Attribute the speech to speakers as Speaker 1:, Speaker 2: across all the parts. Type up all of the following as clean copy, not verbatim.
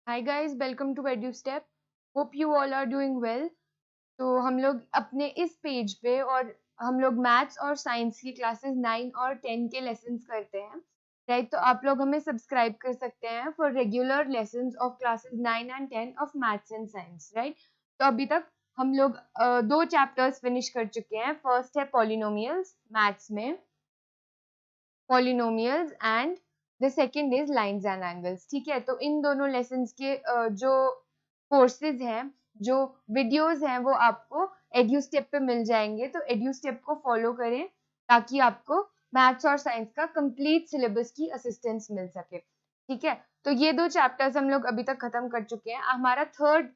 Speaker 1: Hi guys, welcome to Edustep. Hope you all are doing well. तो हम लोग अपने इस पेज पे और हम लोग मैथ्स और साइंस की क्लासेस 9 और 10 के लेसन्स करते हैं, राइट। तो आप लोग हमें सब्सक्राइब कर सकते हैं for regular lessons of classes 9 and 10 of maths and science, right. तो अभी तक हम लोग दो चैप्टर्स फिनिश कर चुके हैं। फर्स्ट है पॉलिनोमियल्स मैथ्स में, polynomials, and the second his lines and angles. ठीक है, तो इन दोनों लेसन्स के जो कोर्सेज हैं, जो वीडियोस हैं, वो आपको एड्यूस्टेप पे मिल जाएंगे। तो एड्यूस्टेप को फॉलो करें ताकि आपको मैथ्स और साइंस का कंप्लीट सिलेबस की असिस्टेंस मिल सके। ठीक है, तो ये दो चैप्टर्स हम लोग अभी तक खत्म कर चुके हैं। हमारा थर्ड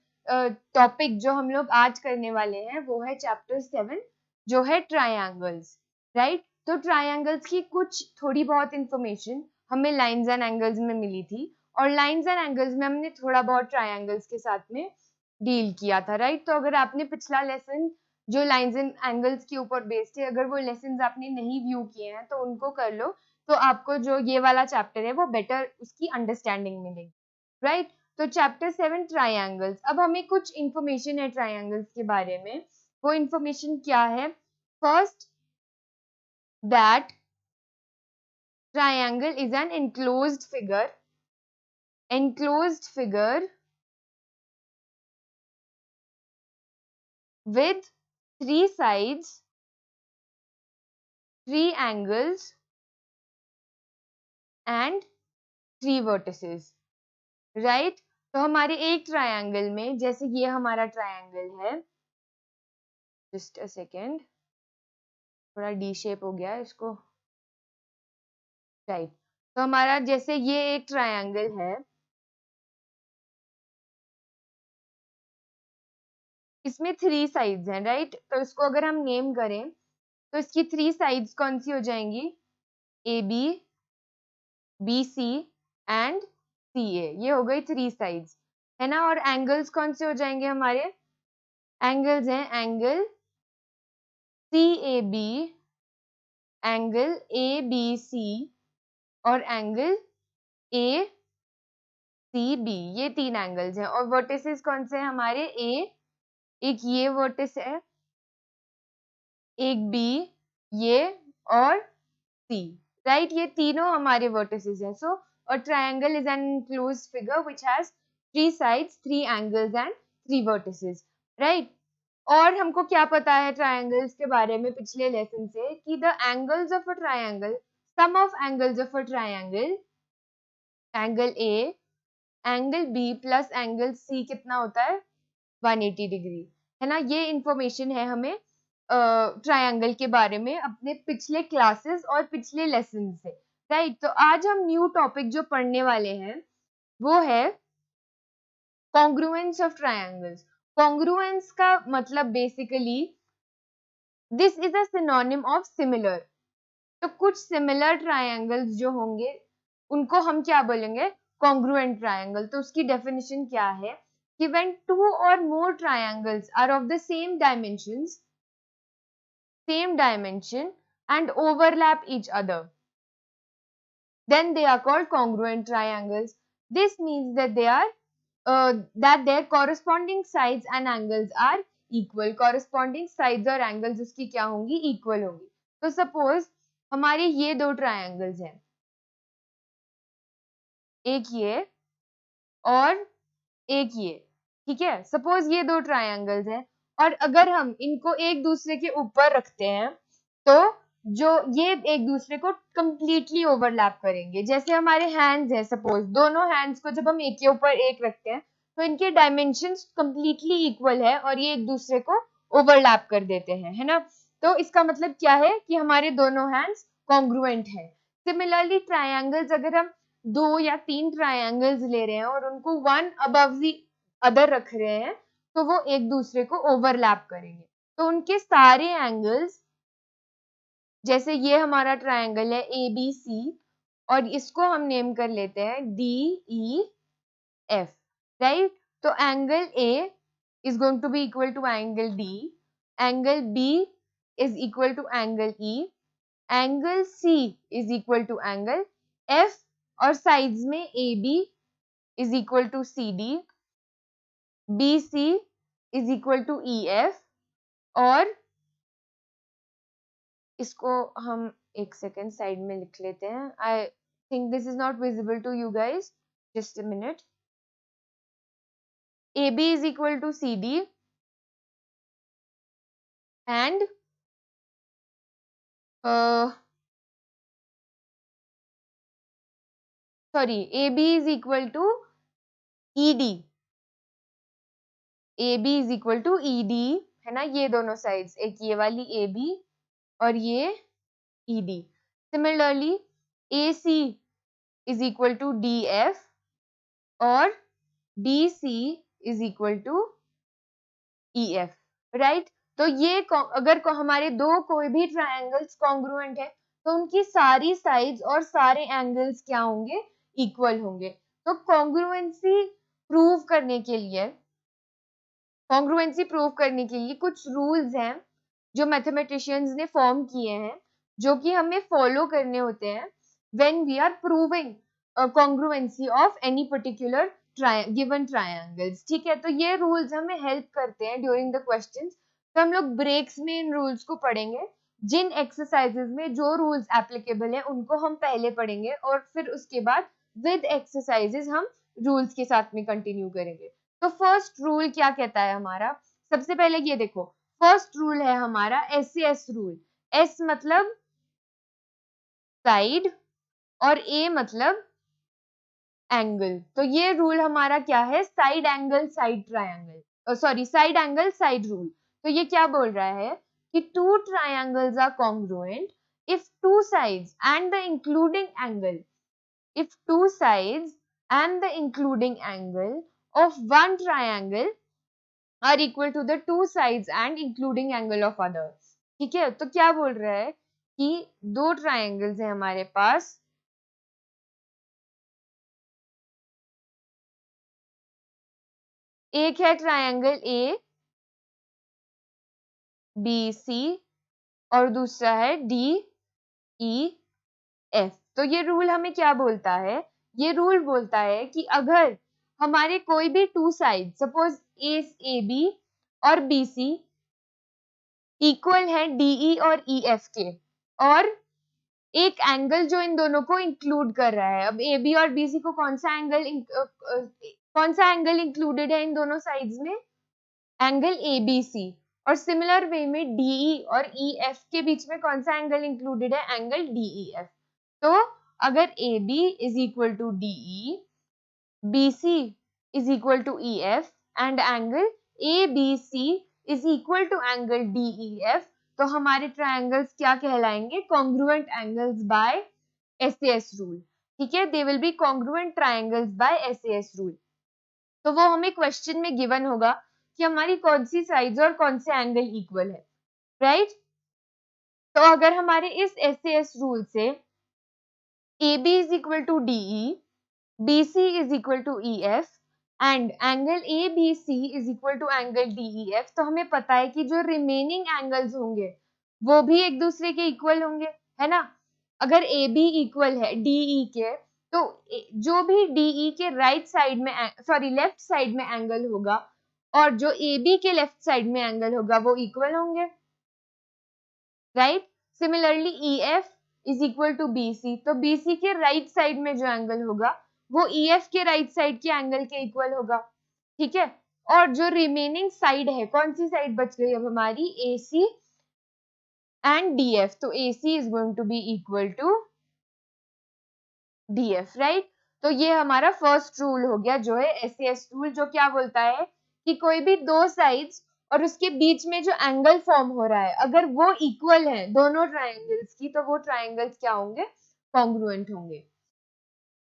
Speaker 1: टॉपिक जो हम लोग आज करने वाले हैं वो है चैप्टर 7, जो है ट्रायंगल्स, राइट। तो ट्रायंगल्स की कुछ थोड़ी बहुत इंफॉर्मेशन हमें लाइंस एंड एंगल्स में मिली थी, और लाइंस एंड एंगल्स में हमने थोड़ा बहुत ट्रायंगल्स के साथ में डील किया था, राइट। तो अगर आपने पिछला लेसन जो लाइंस एंड एंगल्स के ऊपर बेस्ड है, अगर वो लेसन आपने नहीं व्यू किए हैं तो उनको कर लो, तो आपको जो ये वाला चैप्टर है वो बेटर उसकी अंडरस्टैंडिंग मिलेगी, राइट। तो चैप्टर 7 ट्रायंगल्स। अब हमें कुछ इंफॉर्मेशन है ट्रायंगल्स के बारे में। वो इंफॉर्मेशन क्या है? First, that triangle is an enclosed figure with three sides, three angles and three vertices, right। तो हमारे एक ट्रायंगल में, जैसे ये हमारा ट्रायंगल है, जस्ट अ सेकेंड, थोड़ा डी शेप हो गया इसको, राइट। तो हमारा जैसे ये एक ट्रायंगल है, इसमें थ्री साइड्स हैं, राइट। तो इसको अगर हम नेम करें तो इसकी थ्री साइड्स कौन सी हो जाएंगी? A B, B C and C A. ये हो गई थ्री साइड्स, है ना। और एंगल्स कौन से हो जाएंगे हमारे? एंगल्स हैं angle C A B, angle A B C और एंगल ए सी बी। ये तीन एंगल्स हैं। और वर्टिसेस कौन से हैं हमारे? ए, एक ये वर्टिस है, एक बी, ये, और सी, राइट। ये तीनों हमारे वर्टिसेस हैं। सो a triangle is an enclosed figure which has three sides, three angles and three vertices, right। और हमको क्या पता है ट्रायंगल्स के बारे में पिछले लेसन से, कि the angles of a triangle, sum of angles of a triangle, angle A, angle B plus angle C कितना होता है? 180 डिग्री, है ना। ये इंफॉर्मेशन है हमें ट्रायंगल के बारे में अपने पिछले क्लासेस और पिछले लेसन से, राइट। तो आज हम न्यू टॉपिक जो पढ़ने वाले हैं वो है कॉन्ग्रुएंस ऑफ ट्रायंगल्स। कॉन्ग्रुएंस का मतलब basically this is a synonym of similar. तो कुछ सिमिलर ट्रायंगल्स जो होंगे उनको हम क्या बोलेंगे? Congruent triangle. तो उसकी डेफिनेशन क्या है कि when two or more triangles are of the same dimension and overlap each other, then they are called congruent triangles. This means that that their corresponding sides and angles are equal. Corresponding sides और angles उसकी क्या होंगी? Equal होंगी। तो suppose हमारे ये दो triangles हैं, एक ये और एक ये, ठीक है। सपोज ये दो ट्रायंगल्स हैं, और अगर हम इनको एक दूसरे के ऊपर रखते हैं तो जो ये एक दूसरे को कंप्लीटली ओवरलैप करेंगे। जैसे हमारे हैंड्स हैं, सपोज दोनों हैंड्स को जब हम एक के ऊपर एक रखते हैं तो इनके डायमेंशंस कंप्लीटली इक्वल है और ये एक दूसरे को ओवरलैप कर देते हैं, है ना। तो इसका मतलब क्या है कि हमारे दोनों हैंड्स कॉन्ग्रुएंट है। सिमिलरली ट्रायंगल्स, अगर हम दो या तीन ट्रायंगल्स ले रहे हैं और उनको वन अबव दी अदर रख रहे हैं तो वो एक दूसरे को ओवरलैप करेंगे। तो उनके सारे एंगल्स, जैसे ये हमारा ट्रायंगल है ए बी सी और इसको हम नेम कर लेते हैं डी ई एफ, राइट। तो angle A is going to be equal to angle D, angle B is equal to angle E, angle C is equal to angle F, और sides में A B is equal to C D, B C is equal to E F, और इसको हम एक second side में लिख लेते हैं. I think this is not visible to you guys, just a minute. A B is equal to C D and sorry, A B is equal to E D, A B is equal to E D, है ना, ये दोनों sides, एक ये वाली ए B और ये E D. Similarly A C is equal to D F और D C is equal to E F, right. तो ये अगर हमारे दो कोई भी ट्रायंगल्स कॉन्ग्रुएंट है तो उनकी सारी साइड्स और सारे एंगल्स क्या होंगे, इक्वल होंगे. तो कॉन्ग्रुएंसी प्रूव करने के लिए, कॉन्ग्रुएंसी प्रूव करने के लिए कुछ रूल्स हैं जो मैथमेटिशियंस ने फॉर्म किए हैं, जो कि हमें फॉलो करने होते हैं when we are proving congruency of any particular given triangles. ठीक है, तो ये रूल्स हमें हेल्प करते हैं ड्यूरिंग द क्वेश्चंस. तो हम लोग ब्रेक्स में इन रूल्स को पढ़ेंगे. जिन एक्सरसाइजेस में जो रूल्स एप्लीकेबल है उनको हम पहले पढ़ेंगे और फिर उसके बाद विद एक्सरसाइजेस हम रूल्स के साथ में कंटिन्यू करेंगे. तो फर्स्ट रूल क्या कहता है हमारा, सबसे पहले ये देखो, फर्स्ट रूल है हमारा एस रूल. एस मतलब साइड और ए मतलब एंगल. तो ये रूल हमारा क्या है, side angle side triangle, sorry side angle side rule. तो ये क्या बोल रहा है कि two triangles are congruent if two sides and the including angle, if two sides and the including angle of one triangle are equal to the two sides and including angle of others. ठीक है, तो क्या बोल रहा है कि दो triangles है हमारे पास, एक है ट्रायंगल ए बी सी और दूसरा है डी ई एफ. तो ये रूल हमें क्या बोलता है, ये रूल बोलता है कि अगर हमारे कोई भी two side, suppose A B और बी सी इक्वल है डीई और ई एफ के, और एक एंगल जो इन दोनों को इंक्लूड कर रहा है. अब ए बी और बी सी को कौन सा एंगल इंक्लूडेड है इन दोनों साइड्स में, एंगल ए बी सी. और सिमिलर वे में डीई और ई एफ के बीच में कौन सा एंगल इंक्लूडेड है, एंगल डीई एफ. तो अगर A B is equal to DE, B C is equal to E F and angle A B C is equal to angle DE F, तो हमारे triangles क्या कहलाएंगे, congruent angles by S rule. ठीक है, they will be congruent triangles by S rule. तो वो हमें question में गिवन होगा कि हमारी कौन सी साइड्स और कौन से एंगल इक्वल है, राइट. तो अगर हमारे इस एस रूल से A B is equal to DE, B C is equal to E F and angle A B C is equal to angle DE F, तो हमें पता है कि जो रिमेनिंग एंगल्स होंगे वो भी एक दूसरे के इक्वल होंगे, है ना. अगर ए बी इक्वल है डीई के, तो जो भी डीई के राइट साइड में, सॉरी लेफ्ट साइड में एंगल होगा और जो ए बी के लेफ्ट साइड में एंगल होगा वो इक्वल होंगे, right. Similarly E F is equal to B C, तो बी सी के राइट साइड में जो एंगल होगा वो ई एफ के राइट साइड के एंगल के इक्वल होगा. ठीक है, और जो रिमेनिंग साइड है, कौन सी साइड बच गई अब हमारी, A C and D F, तो A C is going to be equal to D F, right. तो ये हमारा फर्स्ट रूल हो गया जो है एस रूल, जो क्या बोलता है कि कोई भी दो साइड्स और उसके बीच में जो एंगल फॉर्म हो रहा है अगर वो इक्वल है दोनों ट्रायंगल्स की, तो वो ट्रायंगल्स क्या होंगे, कॉन्ग्रुएंट होंगे,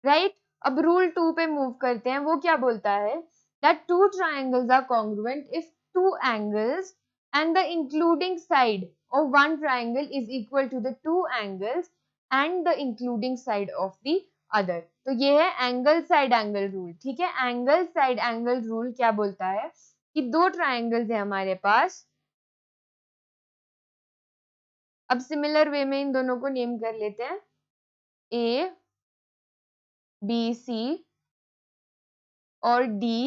Speaker 1: राइट. अब रूल 2 पे मूव करते हैं. वो क्या बोलता है, that two triangles are congruent if two angles and the including side of one triangle is equal to the two angles and the including side of the other. तो ये है एंगल साइड एंगल रूल. ठीक है, angle side angle rule क्या बोलता है कि दो ट्रायंगल्स है हमारे पास. अब सिमिलर वे में इन दोनों को नेम कर लेते हैं, ए बी सी और डी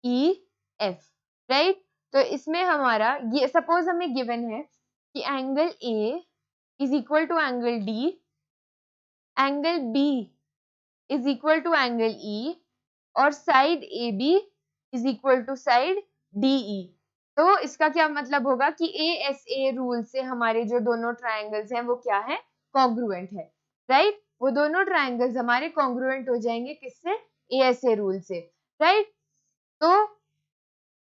Speaker 1: ई एफ, राइट। तो इसमें हमारा ये सपोज हमें गिवन है कि angle A is equal to angle D, angle B is equal to angle E, और side A B is equal to side D E. तो इसका क्या मतलब होगा कि ए एस ए रूल से हमारे जो दोनों ट्रायंगल्स हैं वो क्या है, कॉन्ग्रुएंट है, राइट। वो दोनों ट्रायंगल्स हमारे कॉन्ग्रुएंट हो जाएंगे किससे, ए एस ए रूल से, राइट। तो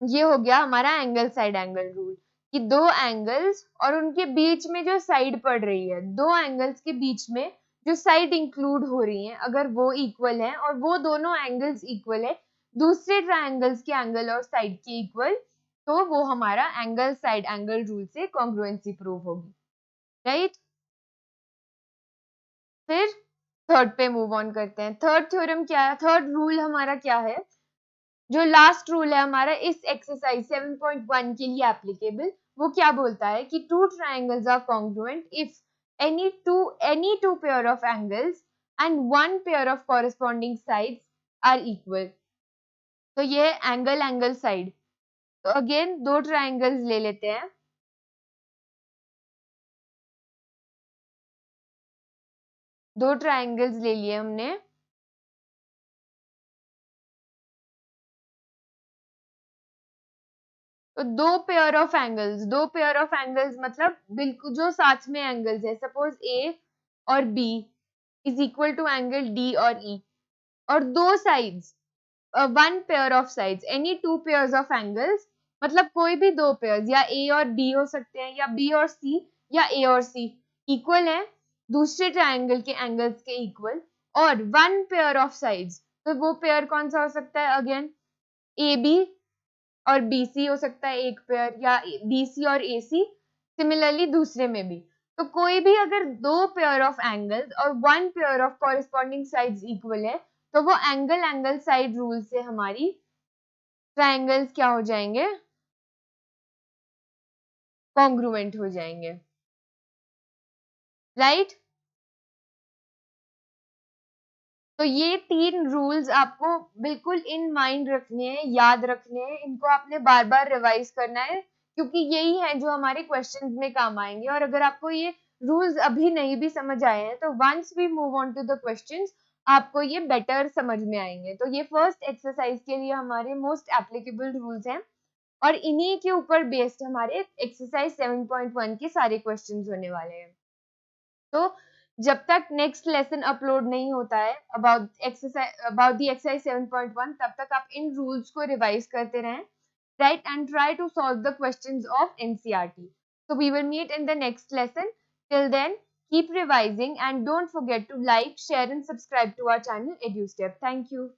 Speaker 1: ये हो गया हमारा एंगल साइड एंगल रूल कि दो एंगल्स और उनके बीच में जो साइड पड़ रही है, दो एंगल्स के बीच में जो साइड इंक्लूड हो रही है, अगर वो इक्वल है और वो दोनों एंगल्स इक्वल है दूसरे ट्रायंगल्स के एंगल और साइड के इक्वल, तो वो हमारा एंगल साइड एंगल रूल से कॉन्ग्रुएंसी प्रूव होगी, राइट। फिर थर्ड पे मूव ऑन करते हैं। थर्ड थ्योरम क्या है, थर्ड रूल हमारा क्या है, जो लास्ट रूल है हमारा इस एक्सरसाइज 7.1 के लिए एप्लीकेबल, वो क्या बोलता है कि two triangles are congruent if any two pair of angles and one pair of corresponding sides are equal। तो ये एंगल एंगल साइड, तो अगेन दो ट्रायंगल्स ले लेते हैं, दो ट्रायंगल्स ले लिए हमने, तो दो पेयर ऑफ एंगल्स मतलब बिल्कुल जो साथ में एंगल्स है, सपोज ए और B is equal to angle D और ई, और दो sides, one pair of sides, any two pairs of angles, मतलब कोई भी दो पेयर्स या ए और बी हो सकते हैं या बी और सी या ए और सी, इक्वल है दूसरे ट्रायंगल के एंगल्स के इक्वल, और वन पेयर ऑफ साइड्स, तो वो पेयर कौन सा हो सकता है, अगेन ए बी और बी सी हो सकता है एक पेयर, या बी सी और ए सी, सिमिलरली दूसरे में भी। तो कोई भी अगर दो पेयर ऑफ एंगल्स और one pair of corresponding sides equal है, तो वो एंगल एंगल साइड रूल से हमारी ट्रायंगल्स क्या हो जाएंगे, कॉन्ग्रुएंट हो जाएंगे, राइट। तो ये तीन रूल्स आपको बिल्कुल इन माइंड रखने हैं, याद रखने हैं, इनको आपने बार बार रिवाइज करना है, क्योंकि यही है जो हमारे क्वेश्चंस में काम आएंगे। और अगर आपको ये रूल्स अभी नहीं भी समझ आए हैं, तो once we move on to the questions आपको ये बेटर समझ में आएंगे। तो ये फर्स्ट एक्सरसाइज के लिए हमारे मोस्ट एप्लीकेबल रूल्स हैं, और इन्हीं के ऊपर बेस्ड हमारे एक्सरसाइज 7.1 के सारे क्वेश्चंस होने वाले हैं। तो जब तक नेक्स्ट लेसन अपलोड नहीं होता है अबाउट द एक्सरसाइज 7.1, तब तक आप इन रूल्स को रिवाइज करते रहें, right, and try to solve the questions of NCERT. So we will meet in the next lesson. Till then, keep revising and don't forget to like, share and subscribe to our channel EduStep. Thank you.